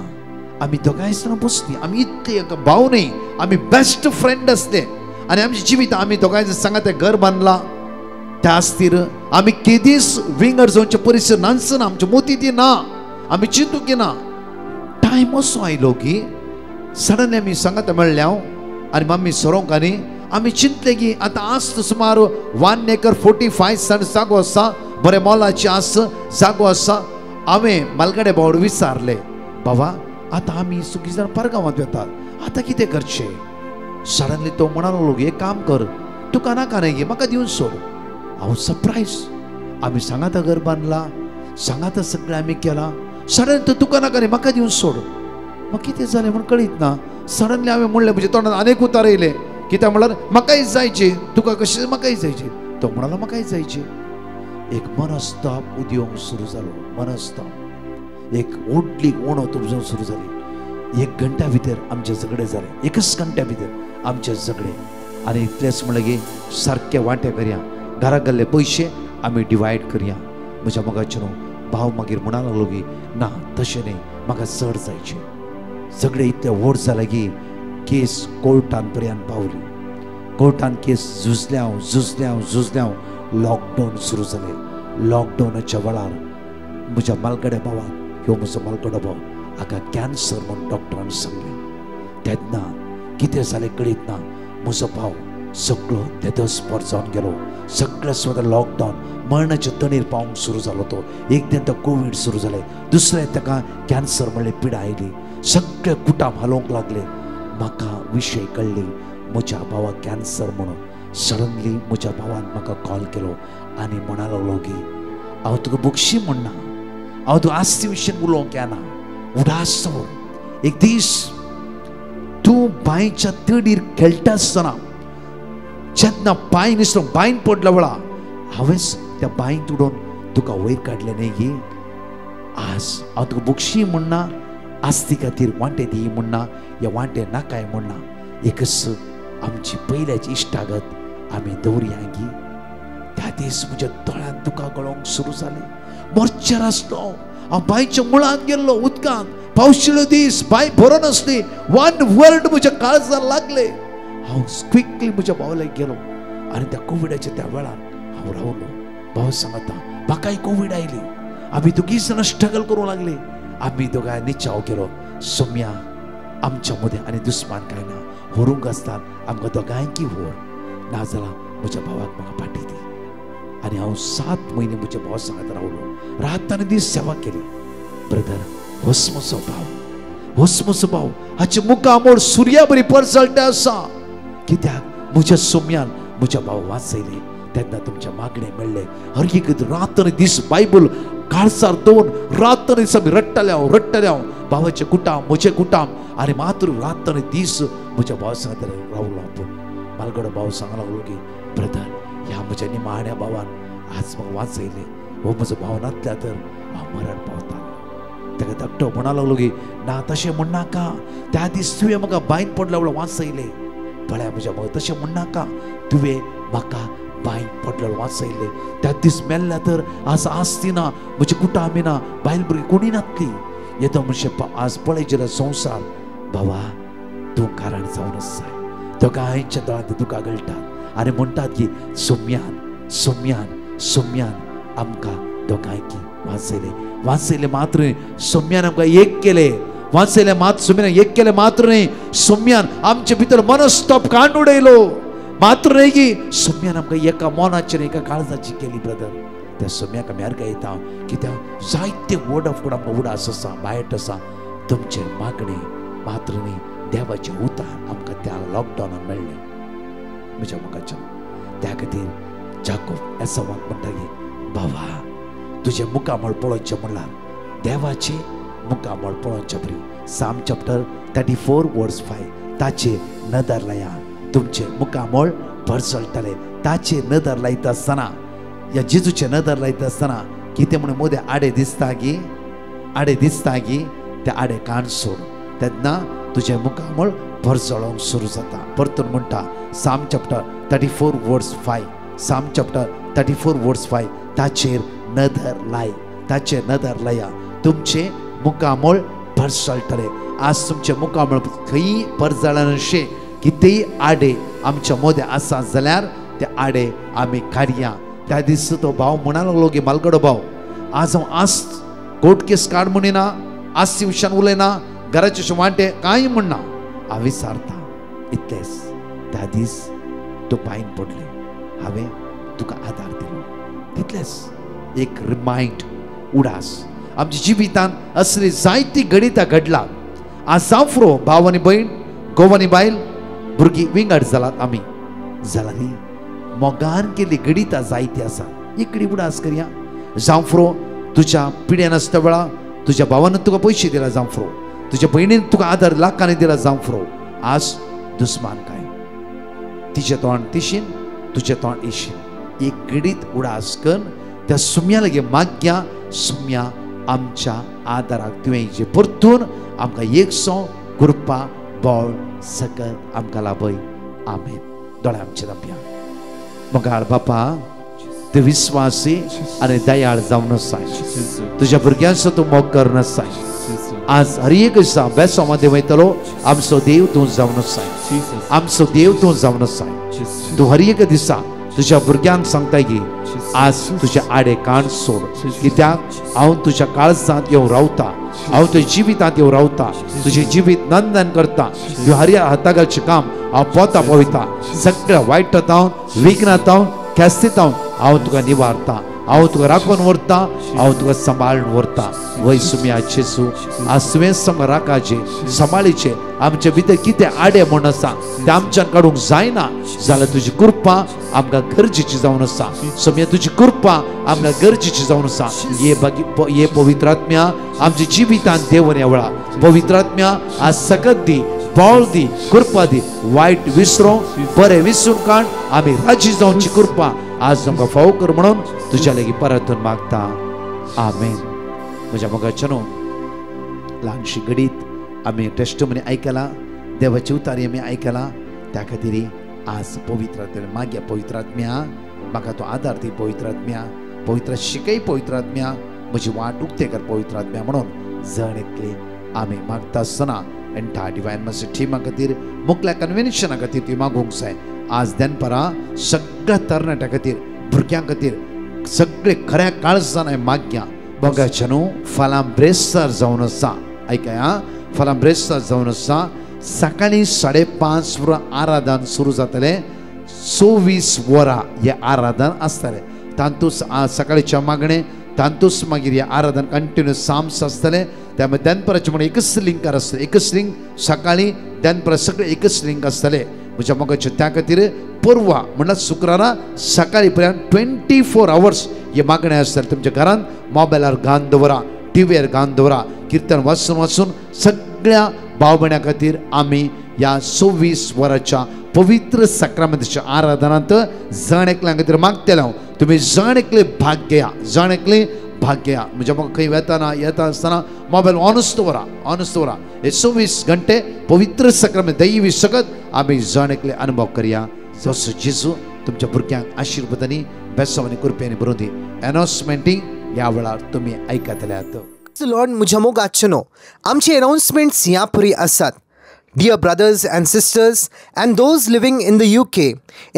आमी दोगांय जाणां बसलीं आमी इतले भाव न्ही आमी बेस्ट फ्रेंड आसले आनी आमची जिवीत आमी दोगांय जाण सांगा तें घर बांदलां त्या आस्तीर आमी केदीस विंगड जावचे परिस्थिती नासना आमच्या मोती ती ना आमी चिंतू की ना टायम असो आयलो की सडनली आमी सांगात मेळ्ळे हांव आनी मम्मी सरोंक आनी आमी चिंतले की आतां आस्त सुमार 1 एकर 45 सेंट जागो आसा बरे मोलाची आस जागो आसा हांवें मालगडे भावड विचारले बाबा आतां आमी सगळीं जाण परगांवांत वेतात आतां कितें करचें सडनली तो म्हणा लागलो एक काम कर तुका नाका न्ही गे म्हाका दिवन सोड हांव सरप्रायज आमी सांगाता घर बांदला सांगाता सगळें आमी केलां सडन तर तुका नाका न्ही म्हाका दिवन सोड म्हाका कितें जालें म्हण कळीत ना सडनली हांवें म्हणलें म्हज्या तोंडांत आनीक उतार येयले कित्याक म्हळ्यार म्हाकाय जायची तुका कशें म्हाकाय जायची तो म्हणालो म्हाकाय जायची एक मनस्ताप उद्योग सुरू जालो मनस्ताप एक व्हडली ओणो तुमचो सुरू जाली 1 घंटा भितर आमचे झगडे जाले 1 घंट्या भितर आमचे झगडे आनी इतलेंच म्हणलें की सारके वांटे करया घरा गेल्ले पयशे आमी डिवायड करया म्हज्या मोगाचेर भाव मागीर म्हणा लागलो की ना तशें न्ही म्हाका चड जायचे झगडे इतले व्हड जाले की केस कोर्टान पर्यंत पावली कोर्टान केस झुजल्या लॉकडावन सुरू जालें लॉकडावनाच्या वेळार म्हज्या मालगड्या भावाक ह्यो म्हजो मालगडो भाव हाका कॅन्सर म्हूण डॉक्टरान सांगलें तेन्ना कितें जालें कळीत ना म्हजो भाव सगळो देदस्पर जावन गेलो सगळें स्वता लॉकडावन मरणाच्या तणीर पावंक सुरू जालो तो एक दिन तो कोवीड सुरू जालें दुसरें ताका कॅन्सर म्हणले पिडा आयली सगळे कुटाम हालोवंक लागले म्हाका विशय कळ्ळी म्हज्या भावाक कॅन्सर म्हणून सडनली म्हज्या भावान म्हाका कॉल केलो आनी म्हणा लागलो की हांव तुका बक्षी म्हणना हांव तूं आस्ती विशयन उलोवंक येना उडास दवर एक दीस तूं बांयच्या तडीर खेळटा आसतना जेन्ना बांय निसलो बांयन पडल्या वेळार हांवेंच त्या बांयत उडोवन तुका वयर काडलें न्ही गे आज हांव तुका बक्षी म्हणना आस्ती खातीर वांटे दी म्हणना या वांटे नाकाय म्हणना एकच आमची पयल्याची इश्टागत आमी दवरया गी त्या दीस म्हज्या दोळ्यांत दुकां गळोवंक सुरू जालें मोर्चार आसलो हांव बांयच्या मुळांत गेल्लो उदकांत पावशिल्लो दीस बांय भरून आसली 1 वर्ड म्हज्या काळजाक लागले हांव क्विकली म्हज्या भावल्याक गेलो आनी त्या कोविडाच्या त्या वेळार हांव रावलो भाव सांगता म्हाकाय कोवीड आयली आमी दोगी जाणां स्ट्रगल करूंक लागले आमी दोगांय निचाव केलो सोम्या आमच्या मदें आनी दुस्मान कांय ना व्हरूंक आसतात आमकां दोगांयकी व्हर नाजाल्यार म्हज्या भावाक म्हाका पाटी दी आनी हांव 7 म्हयने म्हज्या भावा सांगत रावलो रात आनी दीस सेवा केली ब्रदर होस म्हजो भाव हाचे मुखां मोड सुर्या बरी परसळटे आसा कित्याक म्हज्या सोम्यान म्हज्या भाव वाचयले तेन्ना तुमच्या मागणे मेळ्ळे हर एक रात आनी दीस बायबल काळसार दवरून रात आनी दीस आमी रडटले भावाचे कुटाम म्हजे कुटाम आनी मात्र रात आनी दीस म्हज्या भावा सांगत रावलो आपूण मालगडो भाव सांगूंक लागलो की ब्रदर ह्या म्हज्या निमाण्या भावान आज म्हाका वाचयले हो म्हजो भाव नासल्या तर हांव मरण पावता ताका धाकटो म्हणा लागलो की ना तशें म्हणनाका, त्या दीस तुवें म्हाका बांयन पडल्या वळ वाचयले. भल्या म्हज्या मग तशें म्हणनाका, तुवें म्हाका बांयन पडल्या वाचयले. त्या दीस मेल्ल्या तर आज आसती ना, म्हजी कुटामी ना, बायल भुरगीं कोणी नासली. येदो म्हणचे आज पळयचे संवसार बाबा तूं कारण जावन आसा. दोगांयच्या दोळ्यांत तुका गळटात आनी म्हणटात की सोम्यान सोम्यान सोम्यान आमकां दोगांयकी वाचयले मात्र न्ही, सोम्यान आमकां एक केले. वाचयले मात सोम्यान एक केले मात्र न्ही, सोम्यान आमचे भितर मनस्ताप काडून उडयलो मात्र न्ही की सोम्यान आमकां एका मोनाचेर एका काळजाची केली. ब्रदर त्या सोम्याक आमी अर्घ येता कित्याक जायते वर्ड ऑफ गॉड आमकां उडास आसा, बायट आसा. तुमचे मागणे मात्र न्ही, देवाचे उतार आमकां त्या लॉकडावनान मेळ्ळे. म्हज्या मोगाच्या त्या खातीर जाकोब एसावाक म्हणटा की बाबा तुझे मुखामळ पळोवचें म्हणल्यार देवाचे मुखामळ पळोवचें बरी. साम चॅप्टर 34 वर्स 5 ताचे नदर लाया, तुमचे मुखामळ भरसळटले. ताचे नदर लायता आसतना, या जेजूचे नदर लायता आसतना कितें म्हणून मोदे आडे दिसता की ते आडे काण सोड, तेन्ना तुझे मुखामळ भरसळोंक सुरू जाता. परतून म्हणटा साम चॅप्टर 34 वर्स 5, साम चॅप्टर 34 वर्स 5 ताचेर नदर लाय, ताचे नदर लाया, तुमचे मुखामळ भरसळटले. आज तुमचे मुखामळ खंय भरसळनाशे कितेंय आडे आमच्या मोदे आसा जाल्यार ते आडे आमी काडया. त्या दीस तो भाव म्हणा लागलो की मालगडो भाव आज हांव आस्त कोर्ट केस काड म्हणिना, आस्ती विशयान उलयना, घराचे वांटे कांय म्हणना, हांव विचारता इतलेंच. त्या दीस तूं बांयन पडले, हांवें तुका आदार दिलो, तितलेंच एक रिमायंड उडास. आमच्या जिवितांत असली जायती गणितां घडला. आज जावफ्रो भाव आनी भयण, घोव आनी बायल, भुरगीं विंगड जालात आमी जाल्यार मोगान केली गणितां जायती आसा. इकडी उडास करया. जावफ्रो तुज्या पिड्यान आसता वेळा तुज्या भावान तुका पयशे दिला जावफ्रो, तुज्या भयणीन तुका आदार लाखांनी दिला जावफ्रो. आज दुस्मान काय तिचे तोंड तिशीन तुझे तोंड इशीन. एक गणित उडास कर. त्या सुम्या लगे माग्या, सुम्या आमच्या आदाराक तुवें जे परतून आमकां एकसो कृपा बळ सकत आमकां लाभय. आमेन. दोळे आमचे दांपया. मोगाळ बापा तूं विस्वासी आनी दयाळ जावन आसाय. तुज्या भुरग्यांचो तूं मोग करन आसाय. आज हर एक दिसा बेसो मध्ये वयतलो आमचो देव तूं जावन आसाय. आमचो देव तूं जावन आसाय. तूं हर एक दिसा तुज्या भुरग्यांक सांगताय की आज तुझे आडे काण सोड, कित्याक हांव तुज्या काळजांत येवन रावता, हांव तुज्या जिवितांत येवन रावता, तुजें जिवीत नंदन करता. तूं हर हातागालचें काम हांव पोता पळयता. सगळ्या वायटांतावन, विघ्नांतावन, केस्तीतावन हांव तुका निवारता, हांव तुका राखून व्हरता, हांव तुका सांबाळून व्हरता. वय सुम्या जेजू आज तुवें समोर राखाचे, सांबाळीचे. आमचे भितर कितें आडे म्हूण आसा ते आमच्यान काडूंक जायना जाल्यार तुजी कृपा आमकां गरजेची जावन आसा. सुम्या तुजी कृपा आमकां गरजेची जावन आसा. ये पवित्र आत्म्या आमच्या जिवितांत देंवन ह्या वेळा पवित्र आत्म्या आज सकत दी, बळ दी, कृपा दी. वायट विसरो, बरें विसरून काड. आमी राजी जावची कृपा आज आमकां फावो कर म्हणून तुज्या लागीं परतून मागता. आमेन. म्हज्या मोगाच्यानो ल्हानशी घडीत आमी टेस्टमनी आयकला, देवाची उतारी आमी आयकला. त्या खातीर आज पवित्र आत्म्या मागया. पवित्र आत्म्या म्हाका तूं आदार दी. पवित्र आत्म्या पवित्र शिकय. पवित्र आत्म्या म्हजी वाट उक्ते कर. पवित्र आत्म्या म्हणून जण येतली आमी मागता आसतना एंटा डिवायन मास्टर टिमा खातीर, मुखल्या कन्वेन्शना खातीर ती मागूंक जाय. आज दनपारां सगळ्या तरणाट्यां खातीर, भुरग्यां खातीर सगळे खऱ्या काळजान हांवें मागया. बघाच्या न्हू फाल्यां ब्रेस्तार जावन आसा. आयकया, फाल्यां ब्रेस्तार जावन आसा. सकाळीं 5:30 वरां आराधन सुरू जातलें. 24 वरां हें आराधन आसतलें. तांतूच सकाळीच्या मागणे, तांतूच मागीर हें आराधन कंटिन्यू साम्स आसतलें. त्यामुळे दनपराचे म्हणून एकच लिंकार आसतलें. एकच लिंक सकाळीं, दनपरा सगळे एकच लिंक आसतलें. म्हज्या मोगाचे त्या खातीर परवा म्हणल्यार शुक्रारा सकाळी पर्यंत 24 hours हे मागणे आसतले. तुमच्या घरांत मोबायलार घालून दवरा, टीव्हीर घालून दवरा. कीर्तन वाचून सगळ्या भाव भयणां खातीर आमी ह्या 24 वरांच्या पवित्र सक्रामेंताच्या आराधनांत जण एकल्यां खातीर मागतले. तुमी जण एकले भाग घेया, जण एकले भाग घेया. म्हज्या म्हाका खंय येता आसतना मोबाईल ऑनच दवरा हे 24 घंटे पवित्र सक्रमेंत दैवी सगत आम्ही जण एकले अनुभव करया जसो जेजू तुमच्या भुरग्यांक आशीर्वादांनी बेसावांनी कृपेनी भरून दी अनाउन्समेंटिंग ह्या वेळार तुम्ही आयकतल्यात. लॉर्ड म्हज्या मोगाचनो आमचे अनाउन्समेंट्स ह्या परी आसात. Dear brothers and sisters and those living in the UK,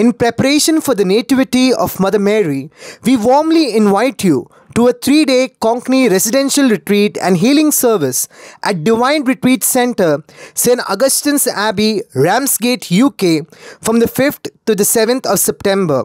in preparation for the Nativity of Mother Mary, we warmly invite you to a 3-day Conkney residential retreat and healing service at Divine Retreat Centre, St. Augustine's Abbey, Ramsgate, UK, from the 5th to the 7th of September.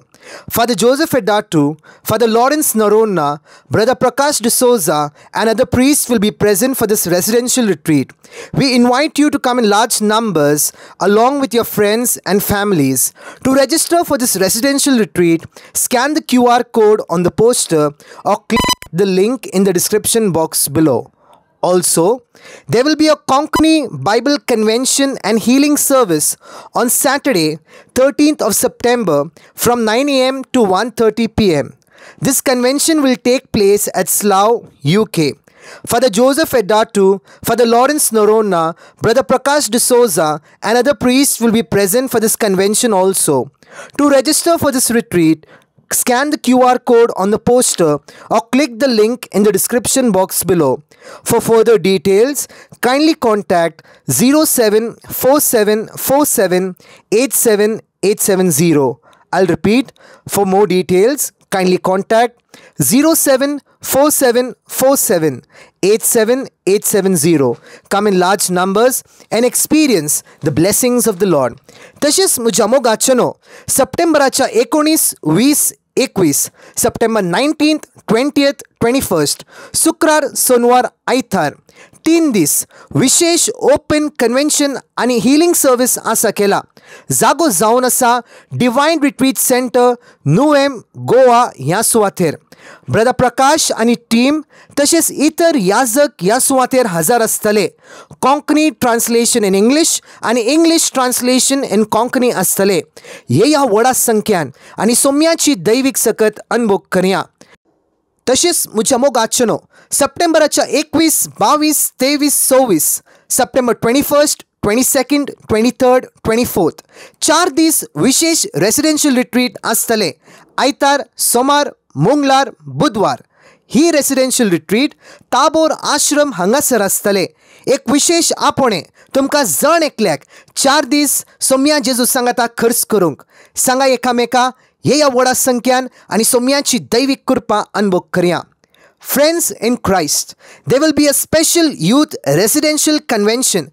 Father Joseph Edatu, Father Lawrence Narona, Brother Prakash D'Souza and other priests will be present for this residential retreat. We invite you to come in large numbers along with your friends and families. To register for this residential retreat, scan the QR code on the poster or click the link in the description box below. Also, there will be a Conkney Bible Convention and Healing Service on Saturday, 13th of September from 9 a.m. to 1:30 p.m. This convention will take place at Slough, UK. Father Joseph Edatu, Father Lawrence Norona, Brother Prakash D'Souza and other priests will be present for this convention also. To register for this retreat, scan the QR code on the poster or click the link in the description box below. For further details, kindly contact 074747 I'll repeat, for more details, kindly contact 074747 Come in large numbers and experience the blessings of the Lord. तशेंच म्हज्या मोगाचनो सप्टेंबराच्या 19-20-21 September 19th, 20th, 21st शुक्रार सोनवार आयतार 3 दीस विशेष open convention आणि healing service आसा केला. जागो जावन आसा डिवायन रिट्रीट सेंटर नुवेम गोवा ह्या सुवातेर. ब्रदर प्रकाश आणि टीम तसेच इतर याजक ह्या सुवातेर हजर आसतले. कोंकणी ट्रान्सलेशन इन इंग्लिश आणि इंग्लिश ट्रान्सलेशन इन कोंकणी आसतले. हे ह्या व्हडा संख्यान आणि सोम्याची दैवीक सकत अनुभव करया. तशेंच म्हज्या मोगाचनो सप्टेंबराच्या 21, 22, 23, 24 September 21st, 22nd, 23rd, 24th 4 दीस विशेष रेसिडेन्शियल रिट्रीट आसतले. आयतार, सोमार, मंगळार, बुधवार. ही रेसिडेन्शियल रिट्रीट ताबोर आश्रम हांगासर आसतले. एक विशेष आपणे तुमकां जण एकल्याक 4 दीस सोम्या जेजू सांगाता खर्च करूंक. सांगा एकामेका हे ह्या व्हडा संख्यान आणि सोम्याची दैवीक कृपा अनुभव करया. Friends in Christ, there will be a special youth residential convention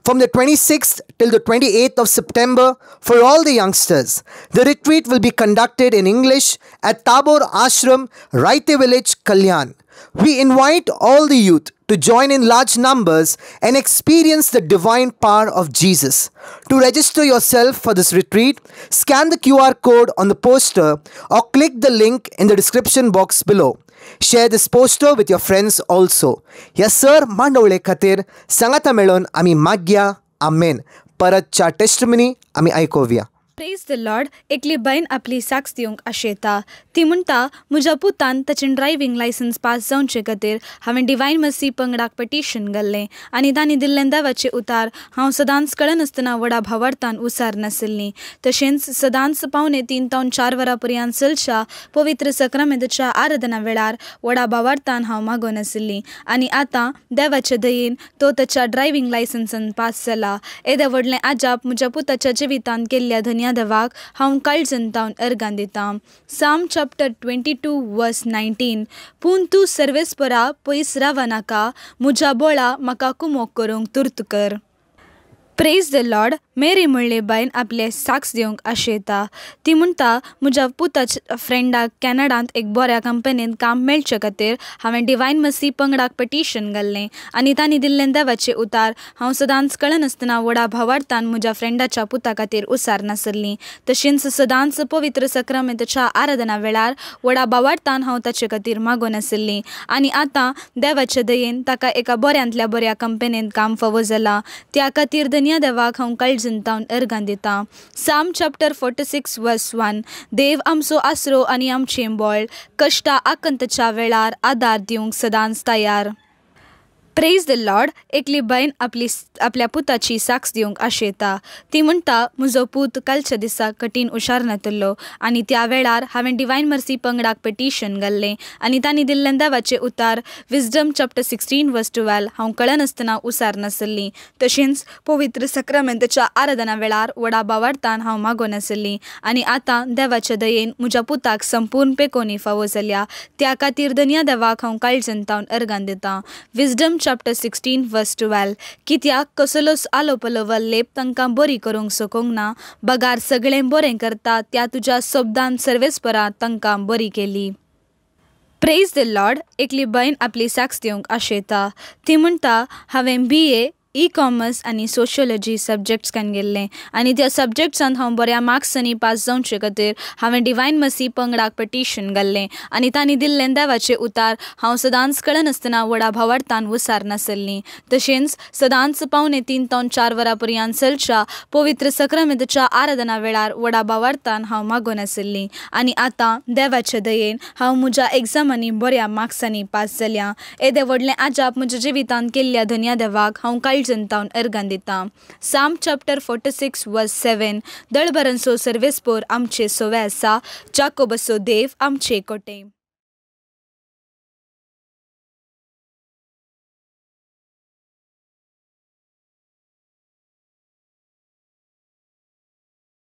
from the 26th till the 28th of September for all the youngsters. The retreat will be conducted in English at Tabor Ashram, Raite Village, Kalyan. We invite all the youth to join in large numbers and experience the divine power of Jesus. To register yourself for this retreat, scan the QR code on the poster or click the link in the description box below. Share this poster with your friends also. ह्या सर मांडवळे खातीर सांगाता मेळोन आमी मागया. आमेन. परतच्या टेस्टमनी आमी आयकोवया. Praise the lord. एकली बायन आपली साक्ष दिवंक आशेता. ती म्हणटा म्हज्या पुतान ताचें ड्रायव्हिंग लायसन्स पास जावचे खातीर हांवें डिवायन मसी पंगडाक पिटिशन घाल्लें आनी तांणी दिल्लें देवाचें उतार हांव सदांच कळनासतना व्हडा भावार्थान उसार नासली. तशेंच सदांच पावणे 3 ते 4 वरां पर्यंत चलच्या पवित्र सक्रामेंतच्या आराधना वेळार व्हडा भावार्थान हांव मागो नासली आनी आतां देवाचे दयेन तो ताच्या ड्रायव्हिंग लायसन्सान पास जाला. येदें व्हडलें आजाप म्हज्या पुताच्या जिवितान केल्ल्या धन्य देवाक हांव काळजंतावन अर्गां दितां. साम चॅप्टर 22 वर्स 19 पूण तूं सर्वेस्परा पयस रावा नाका, म्हज्या बोळा म्हाका कुमोक करूंक तुर्त कर. Praise the Lord. मेरी म्हणले बायन आपले साक्ष दिवंक आशेता. ती म्हणटा म्हज्या पुताच्या फ्रेंडाक कॅनडांत एक बऱ्या कंपनींत काम मेळचे खातीर हांवें डिवायन मसी पंगडाक पिटिशन घाल्लें आनी तांणी दिल्लें देवाचें उतार हांव सदांच कळनासतना व्हडा भावार्थान म्हज्या फ्रेंडाच्या पुता खातीर उसार नासली. तशेंच सदांच पवित्र सक्रामेंतच्या आराधना वेळार व्हडा भावार्थान हांव ताचे खातीर मागो नासली आनी आतां देवाचे दयेन ताका एका बऱ्यांतल्या बऱ्या कंपनींत काम फावो जाला. त्या खातीर धन्य देवाक हांव काळजंतावन अर्गां दितां. साम चॅप्टर 46 वर्स 1 देव आमचो आसरो आनी आमचें बळ, कश्टा आकंतच्या वेळार आदार दिवंक सदांच तयार. Praise the lord. एकली बायन आपल्या पुताची साक्ष दिवंक आशेता. ती म्हणटा, म्हजो पूत कालच्या दिसा कठीण हुशार नातल्लो आनी त्या वेळार हांवें डिवायन मर्सी पंगडाक पेटिशन घाल्लें आनी तांणी दिल्लें देवाचें उतार विजडम चॅप्टर 16:12 हांव कळनासतना उसार नासल्लीं. तशेंच पवित्र सक्रामेंताच्या आराधना वेळार व्हडा बावार्थान हांव मागो नासल्लीं आनी आतां देवाच्या दयेन म्हज्या पुताक संपूर्ण पेकोनी फावो जाल्या. त्या खातीर धन्या देवाक हांव काळजंतावन अर्गान दितां. विजडम चॅप्टर 16:12 कित्याक कसलोच आलो पलवल लेप तांकां बरी करूंक सोकोंक ना. बगार सगळें बरें करता त्या तुज्या शब्दान सर्वेस्परां तांकां बरी केली. Praise the lord. एकली बायन आपली साक्ष दिवंक आशेता. ती म्हणटा, हांवें BA ई-कॉमर्स आनी सोशियोलॉजी सब्जेक्ट्स कान गेल्लें आनी त्या सब्जेक्ट्सान हांव बऱ्या मार्क्सांनी पास जावचे खातीर हांवें डिवायन मर्सी पंगडाक पेटिशन घाल्लें आनी तांणी दिल्लें देवाचें उतार हांव सदांच कळनासतना व्हडा भावार्थान उसार नासल्लीं. तशेंच सदांच 3:15 ते 4 वरां पर्यंत चलच्या पवित्र सक्रामेंताच्या आराधना वेळार व्हडा भावार्थान हांव मागो नासल्लीं आनी आतां देवाच्या दयेन हांव म्हज्या एग्जामांनी बऱ्या मार्क्सांनी पास जाल्यां. येदें व्हडलें आजाप म्हज्या जिवितांत केल्ल्या धन्या देवाक हांव काळजंतावन अर्गान दितां. साम चॅप्टर 46:7 दळभरणसो सर्वेस्पोर आमचे सोवे आसा. जाकोबसो देव आमचे कोटे.